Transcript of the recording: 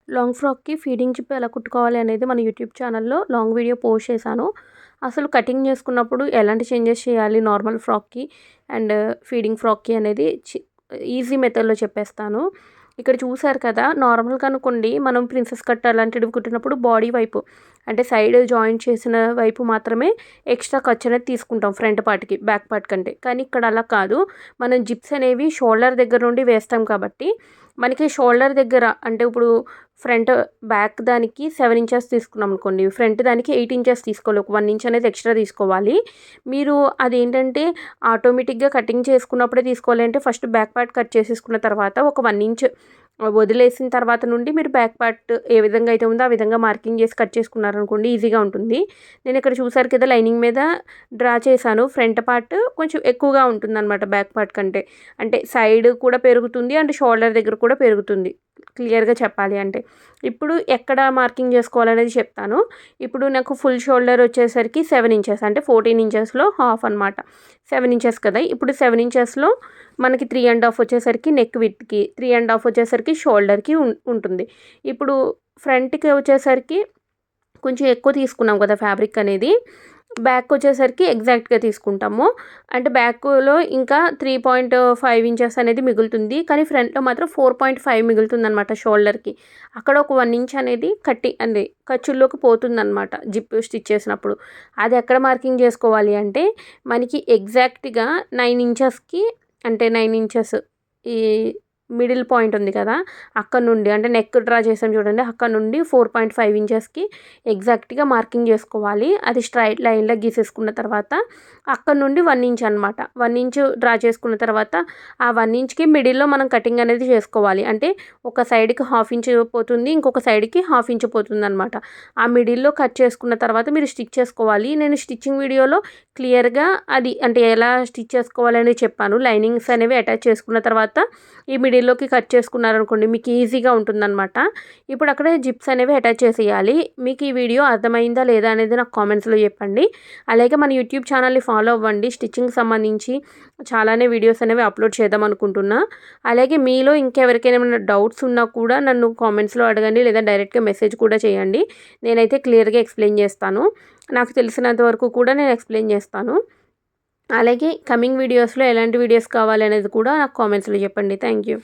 Long ఫ్రాక్‌కి feeding zip ఎలా కుట్టుకోవాలి అనేది మన యూట్యూబ్ ఛానల్‌లో లాంగ్ వీడియో పోస్ట్ చేశాను. అసలు కటింగ్ చేసుకున్నప్పుడు ఎలాంటి చేంజెస్ చేయాలి నార్మల్ ఫ్రాక్‌కి అండ్ ఫీడింగ్ ఫ్రాక్‌కి అనేది ఈజీ మెథడ్‌లో చెప్పేస్తాను. ఇక్కడ చూసారు కదా! నార్మల్‌గా అనుకోండి మనం ప్రిన్సెస్ కట్ అలాంటివి కుట్టినప్పుడు బాడీ వైపు అంటే సైడ్ జాయింట్ చేసిన వైపు మాత్రమే ఎక్స్ట్రా ఖర్చు అనేది తీసుకుంటాం ఫ్రంట్ పార్ట్‌కి, బ్యాక్ పార్ట్ కంటే. కానీ ఇక్కడ అలా కాదు. మనం జిప్స్ అనేవి షోల్డర్ దగ్గర నుండి వేస్తాం కాబట్టి మనకి షోల్డర్ దగ్గర అంటే ఇప్పుడు ఫ్రంట్ బ్యాక్ దానికి 7 ఇంచెస్ తీసుకున్నాం అనుకోండి. ఫ్రంట్ దానికి 8 ఇంచెస్ తీసుకోవాలి. ఒక 1 ఇంచ్ అనేది ఎక్స్ట్రా తీసుకోవాలి. మీరు అదేంటంటే ఆటోమేటిక్‌గా కటింగ్ చేసుకున్నప్పుడే తీసుకోవాలి అంటే ఫస్ట్ బ్యాక్ పార్ట్ కట్ చేసేసుకున్న తర్వాత ఒక 1 ఇంచ్ వదిలేసిన తర్వాత నుండి మీరు బ్యాక్ పార్ట్ ఏ విధంగా అయితే ఉందో ఆ విధంగా మార్కింగ్ చేసి కట్ చేసుకున్నారనుకోండి ఈజీగా ఉంటుంది. నేను ఇక్కడ చూసారు కదా లైనింగ్ మీద డ్రా చేశాను. ఫ్రంట్ పార్ట్ కొంచెం ఎక్కువగా ఉంటుందన్నమాట బ్యాక్ పార్ట్ కంటే. అంటే సైడ్ కూడా పెరుగుతుంది అండ్ షోల్డర్ దగ్గర కూడా పెరుగుతుంది. క్లియర్‌గా చెప్పాలి అంటే. ఇప్పుడు ఎక్కడ మార్కింగ్ చేసుకోవాలనేది చెప్తాను. ఇప్పుడు నాకు ఫుల్ షోల్డర్ వచ్చేసరికి 7 ఇంచెస్ అంటే 14 ఇంచెస్‌లో హాఫ్ అనమాట. 7 ఇంచెస్ కదా! ఇప్పుడు 7 ఇంచెస్‌లో మనకి 3½ వచ్చేసరికి నెక్ విడ్త్‌కి, 3½ వచ్చేసరికి షోల్డర్‌కి ఉంటుంది. ఇప్పుడు ఫ్రంట్‌కి వచ్చేసరికి కొంచెం ఎక్కువ తీసుకున్నాం కదా ఫ్యాబ్రిక్ అనేది. బ్యాక్ వచ్చేసరికి ఎగ్జాక్ట్‌గా తీసుకుంటాము. అంటే బ్యాక్‌లో ఇంకా 3.5 ఇంచెస్ అనేది మిగులుతుంది. కానీ ఫ్రంట్‌లో మాత్రం 4.5 మిగులుతుందనమాట షోల్డర్‌కి. అక్కడ ఒక 1 ఇంచ్ అనేది అంటే ఖర్చుల్లోకి పోతుందనమాట జిప్ స్టిచ్ చేసినప్పుడు. అది ఎక్కడ మార్కింగ్ చేసుకోవాలి అంటే మనకి ఎగ్జాక్ట్‌గా 9 ఇంచెస్‌కి అంటే 9 ఇంచెస్ ఈ మిడిల్ పాయింట్ ఉంది కదా! అక్కడ నుండి అంటే నెక్ డ్రా చేసాం చూడండి. అక్కడ నుండి 4.5 ఇంచెస్‌కి ఎగ్జాక్ట్‌గా మార్కింగ్ చేసుకోవాలి. అది స్ట్రెయిట్ లైన్‌లో గీసేసుకున్న తర్వాత అక్కడ నుండి 1 ఇంచ్ అనమాట. 1 ఇంచ్ డ్రా చేసుకున్న తర్వాత ఆ 1 ఇంచ్‌కి మిడిల్‌లో మనం కటింగ్ అనేది చేసుకోవాలి. అంటే ఒక సైడ్‌కి హాఫ్ ఇంచ్ పోతుంది. ఇంకొక సైడ్‌కి హాఫ్ ఇంచ్ పోతుందనమాట. ఆ మిడిల్‌లో కట్ చేసుకున్న తర్వాత మీరు స్టిచ్ చేసుకోవాలి. నేను స్టిచ్చింగ్ వీడియోలో క్లియర్‌గా అది అంటే ఎలా స్టిచ్ చేసుకోవాలనేది చెప్పాను. లైనింగ్స్ అనేవి అటాచ్ చేసుకున్న తర్వాత ఈ మిడిల్‌లోకి కట్ చేసుకున్నారనుకోండి మీకు ఈజీగా ఉంటుందనమాట. ఇప్పుడు అక్కడ జిప్స్ అనేవి అటాచ్ చేసేయాలి. మీకు ఈ వీడియో అర్థమైందా లేదా అనేది నాకు కామెంట్స్‌లో చెప్పండి. అలాగే మన యూట్యూబ్ ఛానల్‌ని ఫాలో అవ్వండి. స్టిచ్చింగ్‌కి సంబంధించి చాలానే వీడియోస్ అనేవి అప్లోడ్ చేద్దాం అనుకుంటున్నా. అలాగే మీలో ఇంకెవరికైనా ఏమైనా డౌట్స్ ఉన్నా కూడా నన్ను కామెంట్స్‌లో అడగండి లేదా డైరెక్ట్‌గా మెసేజ్ కూడా చేయండి. నేనైతే క్లియర్‌గా ఎక్స్‌ప్లెయిన్ చేస్తాను. నాకు తెలిసినంత వరకు కూడా నేను ఎక్స్‌ప్లెయిన్ చేస్తాను. అలాగే కమింగ్ వీడియోస్‌లో ఎలాంటి వీడియోస్ కావాలనేది కూడా నాకు కామెంట్స్‌లో చెప్పండి. Thank you.